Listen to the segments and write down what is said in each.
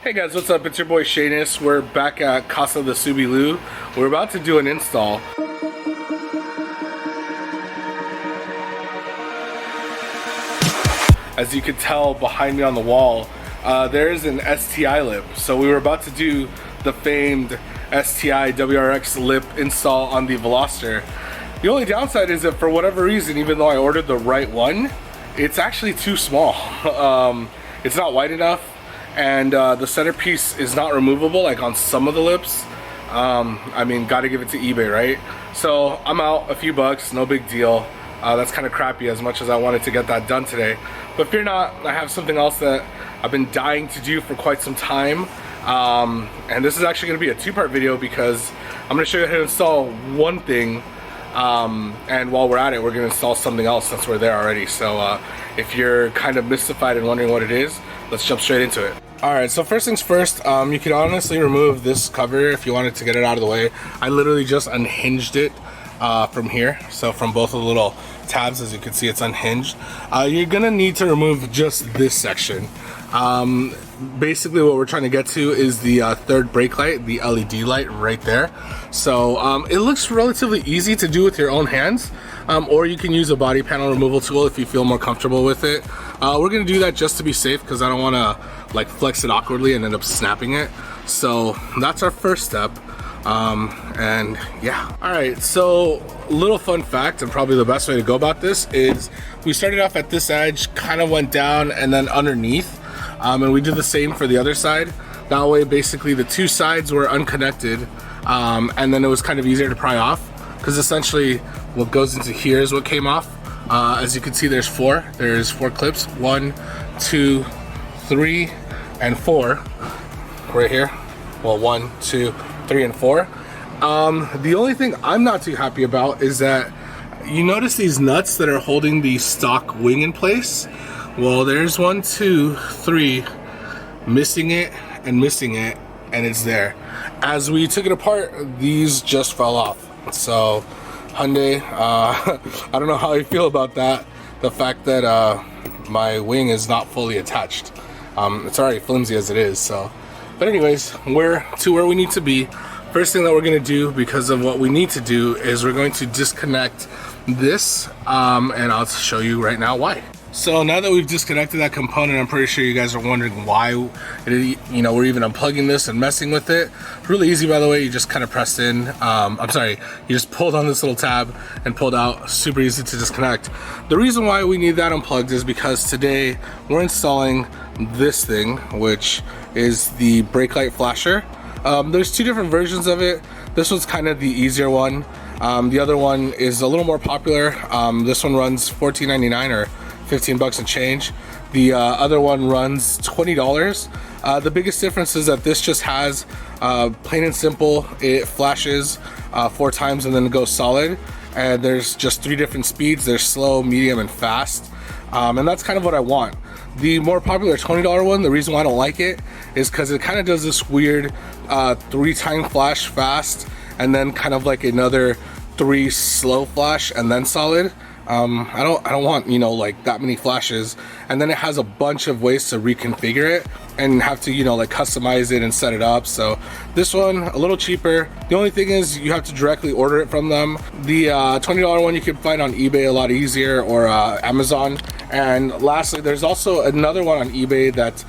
Hey guys, what's up? It's your boy Shayness. We're back at Casa de Subilu. We're about to do an install. As you can tell behind me on the wall, there is an STI lip. So we were about to do the famed STI WRX lip install on the Veloster. The only downside is that for whatever reason, even though I ordered the right one, it's actually too small. It's not wide enough. And the centerpiece is not removable like on some of the lips. I mean, gotta give it to eBay, right? So I'm out a few bucks, no big deal. That's kind of crappy as much as I wanted to get that done today. But fear not, I have something else that I've been dying to do for quite some time. And this is actually gonna be a two-part video because I'm gonna show you how to install one thing. And while we're at it, we're gonna install something else since we're there already. So if you're kind of mystified and wondering what it is, let's jump straight into it. Alright, so first things first, you can honestly remove this cover if you wanted to get it out of the way. I literally just unhinged it from here. So from both of the little tabs, as you can see, it's unhinged. You're gonna need to remove just this section. Basically what we're trying to get to is the third brake light, the LED light right there. So it looks relatively easy to do with your own hands, or you can use a body panel removal tool if you feel more comfortable with it. We're gonna do that just to be safe because I don't want to like flex it awkwardly and end up snapping it. So that's our first step. And yeah. All right, so little fun fact, and probably the best way to go about this is we started off at this edge, kind of went down and then underneath. And we did the same for the other side. That way, basically the two sides were unconnected, and then it was kind of easier to pry off because essentially what goes into here is what came off. As you can see, there's four clips, 1, 2, 3, and 4 right here. Well, 1, 2, 3, and 4. The only thing I'm not too happy about is that you notice these nuts that are holding the stock wing in place. Well, there's 1, 2, 3 missing it, and it's there. As we took it apart, these just fell off. So Hyundai, I don't know how I feel about that. The fact that my wing is not fully attached. It's already flimsy as it is. So, but anyways, we're to where we need to be. First thing that we're gonna do, because of what we need to do, is we're going to disconnect this, and I'll show you right now why. So now that we've disconnected that component, I'm pretty sure you guys are wondering why we're even unplugging this and messing with it. Really easy, by the way. You just kind of pressed in. You just pulled on this little tab and pulled out. Super easy to disconnect. The reason why we need that unplugged is because today we're installing this thing, which is the brake light flasher. There's two different versions of it. This one's kind of the easier one. The other one is a little more popular. This one runs $14.99 or 15 bucks and change. The other one runs $20. The biggest difference is that this just has plain and simple, it flashes 4 times and then it goes solid, and there's just 3 different speeds. There's slow, medium, and fast, and that's kind of what I want. The more popular $20 one, the reason why I don't like it is because it kind of does this weird 3-time flash fast and then kind of like another 3 slow flash and then solid. I don't want, like that many flashes, and then it has a bunch of ways to reconfigure it and have to, like customize it and set it up. So this one, a little cheaper. The only thing is you have to directly order it from them. The $20 one you can find on eBay a lot easier, or Amazon. And lastly, there's also another one on eBay that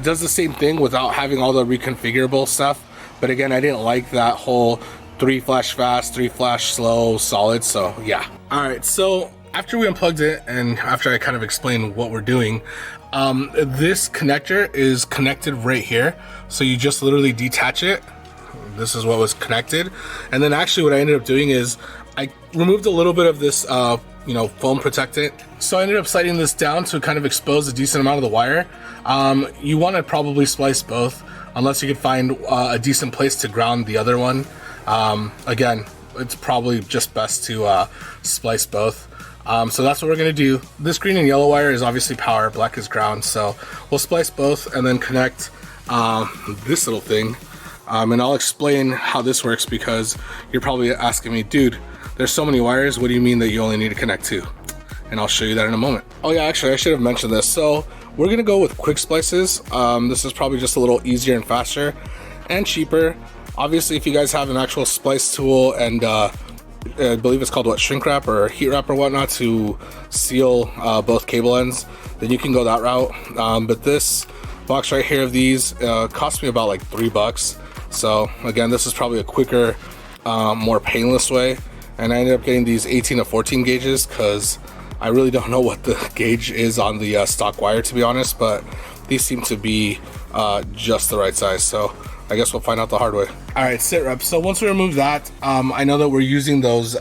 does the same thing without having all the reconfigurable stuff. But again, I didn't like that whole 3 flash fast, 3 flash slow, solid. So yeah. All right, so after we unplugged it and after I kind of explained what we're doing, this connector is connected right here. So you just literally detach it. This is what was connected. And then actually what I ended up doing is I removed a little bit of this foam protectant. So I ended up sliding this down to kind of expose a decent amount of the wire. You want to probably splice both unless you could find a decent place to ground the other one. Again, it's probably just best to splice both. So that's what we're gonna do. This green and yellow wire is obviously power, black is ground. So we'll splice both and then connect this little thing. And I'll explain how this works because you're probably asking me, dude, there's so many wires, what do you mean that you only need to connect 2? And I'll show you that in a moment. Oh yeah, actually I should have mentioned this. So We're gonna go with quick splices. This is probably just a little easier and faster and cheaper. Obviously, if you guys have an actual splice tool and I believe it's called what, shrink wrap or heat wrap or whatnot to seal both cable ends, then you can go that route. But this box right here of these cost me about like $3. So again, this is probably a quicker, more painless way. And I ended up getting these 18 to 14 gauges because I really don't know what the gauge is on the stock wire, to be honest, but these seem to be just the right size. So I guess we'll find out the hard way. All right, sit rep. So once we remove that, I know that we're using those,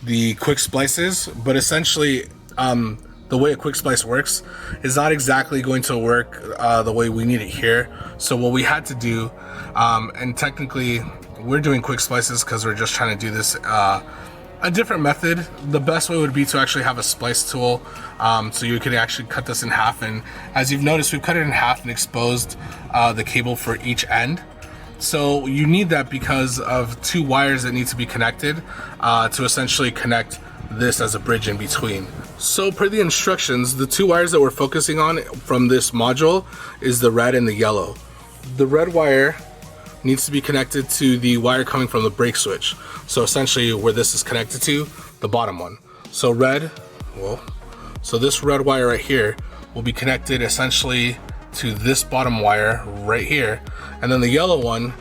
the quick splices, but essentially the way a quick splice works is not exactly going to work the way we need it here. So what we had to do, and technically we're doing quick splices because we're just trying to do this a different method. The best way would be to actually have a splice tool, so you can actually cut this in half. And as you've noticed, we've cut it in half and exposed the cable for each end. So you need that because of two wires that need to be connected to essentially connect this as a bridge in between. So per the instructions, the two wires that we're focusing on from this module is the red and the yellow. The red wire needs to be connected to the wire coming from the brake switch. So essentially where this is connected to, the bottom one. So so this red wire right here will be connected essentially to this bottom wire right here. And then the yellow one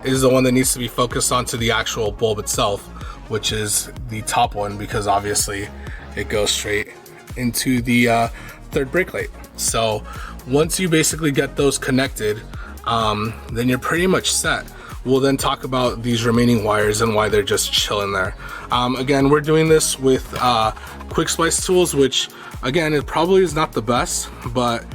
is the one that needs to be focused onto the actual bulb itself, which is the top one, because obviously it goes straight into the third brake light. So once you basically get those connected, then you're pretty much set. We'll then talk about these remaining wires and why they're just chilling there. Again, we're doing this with quick splice tools, which again, it probably is not the best, but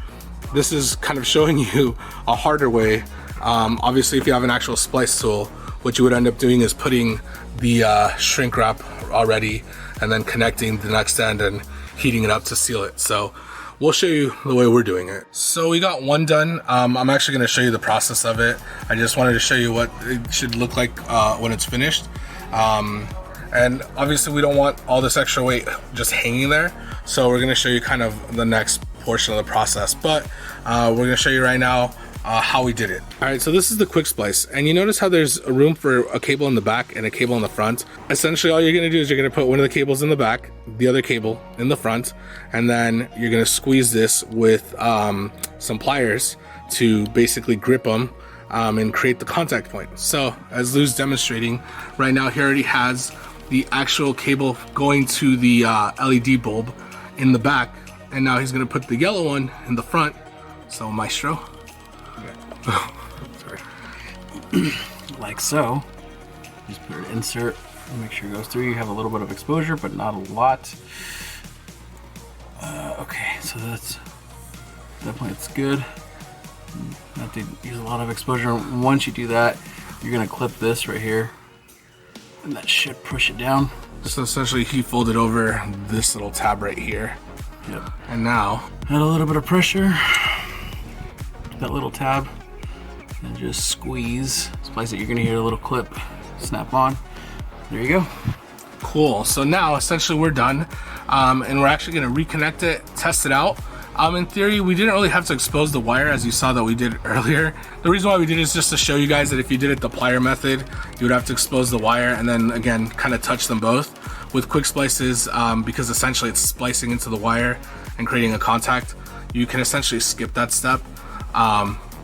this is kind of showing you a harder way. Obviously, if you have an actual splice tool, what you would end up doing is putting the shrink wrap already and then connecting the next end and heating it up to seal it. So we'll show you the way we're doing it. So we got one done. I'm actually going to show you the process of it. I just wanted to show you what it should look like when it's finished. And obviously we don't want all this extra weight just hanging there. So we're going to show you kind of the next portion of the process. But we're going to show you right now how we did it. All right, so this is the quick splice, and you notice how there's a room for a cable in the back and a cable in the front. Essentially all you're going to do is you're going to put one of the cables in the back, the other cable in the front, and then you're going to squeeze this with some pliers to basically grip them and create the contact point. So as Lou's demonstrating right now, he already has the actual cable going to the LED bulb in the back, and now he's going to put the yellow one in the front. So maestro. Sorry. Like so. Just put an insert and make sure it goes through. You have a little bit of exposure, but not a lot. Okay, so that's definitely, it's good. Not to use a lot of exposure. Once you do that, you're gonna clip this right here, and that should push it down. So essentially he folded over this little tab right here. Yep. And now add a little bit of pressure to that little tab and just squeeze. Splice it. You're gonna hear a little clip snap on. There you go. Cool. So now essentially we're done, and we're actually going to reconnect it, test it out. In theory, we didn't really have to expose the wire as you saw that we did earlier. The reason why we did it is just to show you guys that if you did it the plier method, you would have to expose the wire and then again kind of touch them both. With quick splices, because essentially it's splicing into the wire and creating a contact, you can essentially skip that step.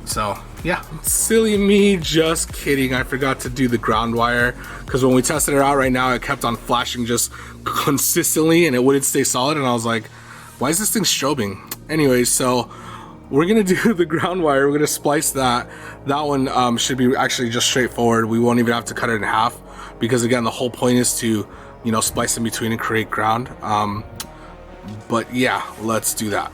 So yeah, silly me, just kidding. I forgot to do the ground wire because when we tested it out right now, it kept on flashing just consistently and it wouldn't stay solid. And I was like, why is this thing strobing? Anyways, so we're gonna do the ground wire. We're gonna splice that. That one should be actually just straightforward. We won't even have to cut it in half because again, the whole point is to, you know, splice in between and create ground. But yeah, let's do that.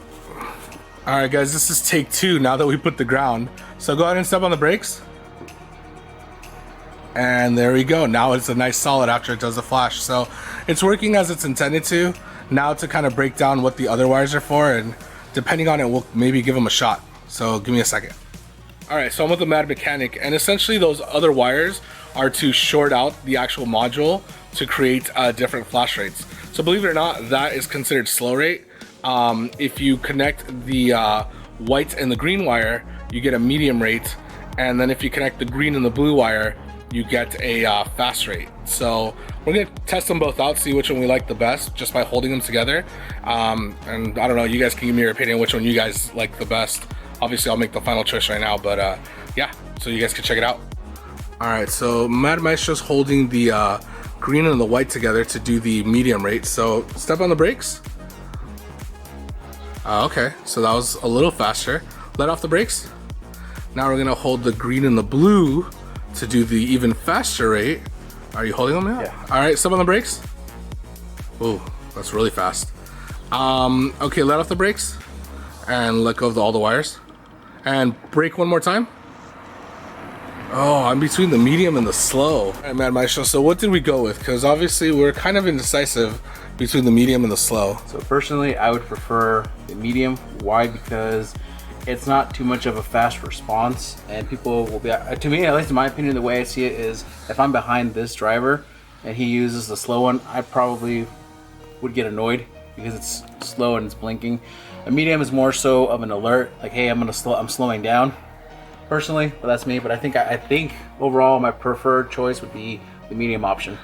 All right, guys, this is take two now that we put the ground. So go ahead and step on the brakes. And there we go. Now it's a nice solid after it does the flash. So it's working as it's intended to. Now to kind of break down what the other wires are for, and depending on it, we'll maybe give them a shot. So give me a second. All right, so I'm with the Mad Mechanic, and essentially those other wires are to short out the actual module to create different flash rates. So believe it or not, that is considered slow rate, If you connect the white and the green wire, you get a medium rate, and then if you connect the green and the blue wire, you get a fast rate. So we're gonna test them both out, see which one we like the best just by holding them together. And I don't know, you guys can give me your opinion which one you guys like the best. Obviously I'll make the final choice right now, but yeah, so you guys can check it out. All right, so Mad Maestro's holding the green and the white together to do the medium rate. So step on the brakes. Okay, so that was a little faster. Let off the brakes. Now we're gonna hold the green and the blue to do the even faster rate. Are you holding them now? Yeah. All right, step on the brakes. Ooh, that's really fast. Okay, let off the brakes and let go of all the wires. And brake one more time. Oh, I'm between the medium and the slow. All right, Mad Maestro, so what did we go with? Because obviously we're kind of indecisive between the medium and the slow. So personally, I would prefer the medium. Why? Because it's not too much of a fast response, and people will be, to me, at least in my opinion, the way I see it is, if I'm behind this driver and he uses the slow one, I probably would get annoyed because it's slow and it's blinking. A medium is more so of an alert, like, hey, I'm slowing down. Personally, but that's me. But I think overall my preferred choice would be the medium option.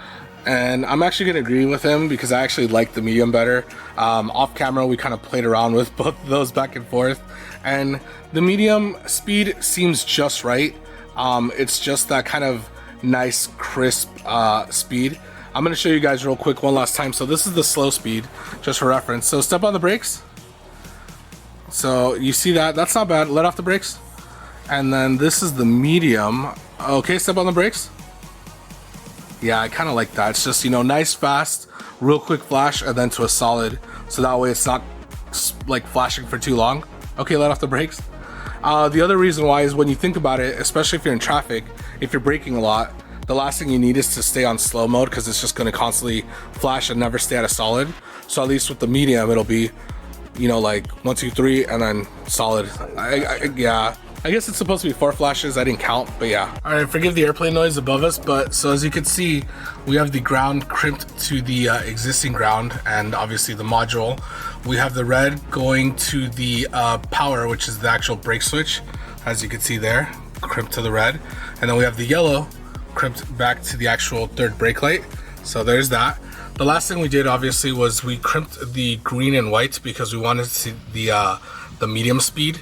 And I'm actually gonna agree with him because I actually like the medium better. Off camera, we kind of played around with both of those back and forth, and the medium speed seems just right. It's just that kind of nice, crisp speed. I'm gonna show you guys real quick one last time. So this is the slow speed, just for reference. So step on the brakes. So you see that? That's not bad. Let off the brakes. And then this is the medium. Okay, step on the brakes. Yeah, I kind of like that. It's just, you know, nice, fast, real quick flash, and then to a solid. So that way it's not like flashing for too long. Okay, let off the brakes. The other reason why is when you think about it, especially if you're in traffic, if you're braking a lot, the last thing you need is to stay on slow mode because it's just going to constantly flash and never stay at a solid. So at least with the medium, it'll be, you know, like 1, 2, 3, and then solid. Yeah. I guess it's supposed to be 4 flashes. I didn't count, but yeah. All right, forgive the airplane noise above us, but so as you can see, we have the ground crimped to the existing ground and obviously the module. We have the red going to the power, which is the actual brake switch, as you can see there, crimped to the red. And then we have the yellow crimped back to the actual third brake light. So there's that. The last thing we did obviously was we crimped the green and white because we wanted to see the medium speed.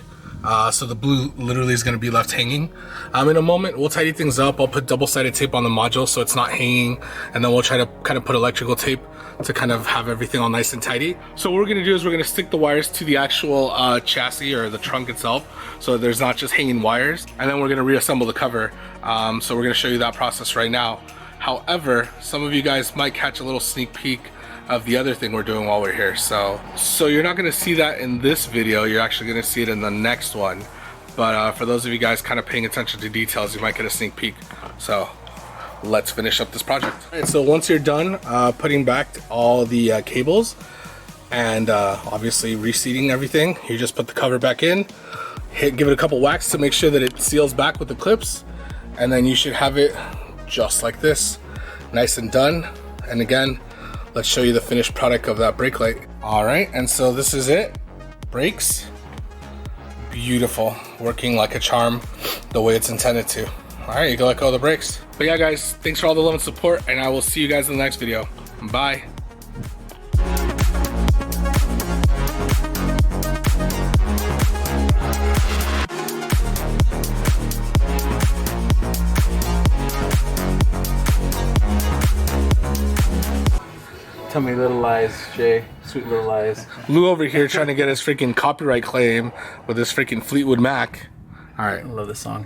So the blue literally is going to be left hanging. In a moment, we'll tidy things up. I'll put double-sided tape on the module so it's not hanging, and then we'll try to kind of put electrical tape to kind of have everything all nice and tidy. So what we're going to do is we're going to stick the wires to the actual chassis or the trunk itself, so there's not just hanging wires, and then we're going to reassemble the cover. So we're going to show you that process right now. However, some of you guys might catch a little sneak peek of the other thing we're doing while we're here. So you're not going to see that in this video. You're actually going to see it in the next one. But for those of you guys kind of paying attention to details, you might get a sneak peek. So let's finish up this project. All right, so once you're done putting back all the cables and obviously reseating everything, you just put the cover back in, give it a couple whacks to make sure that it seals back with the clips, and then you should have it just like this, nice and done. And again, let's show you the finished product of that brake light. All right, and so this is it. Brakes, beautiful, working like a charm the way it's intended to. All right, you can let go of the brakes. But yeah, guys, thanks for all the love and support, and I will see you guys in the next video. Bye. Tell me little lies, Jay. Sweet little lies. Lou over here trying to get his freaking copyright claim with his freaking Fleetwood Mac. All right. I love this song.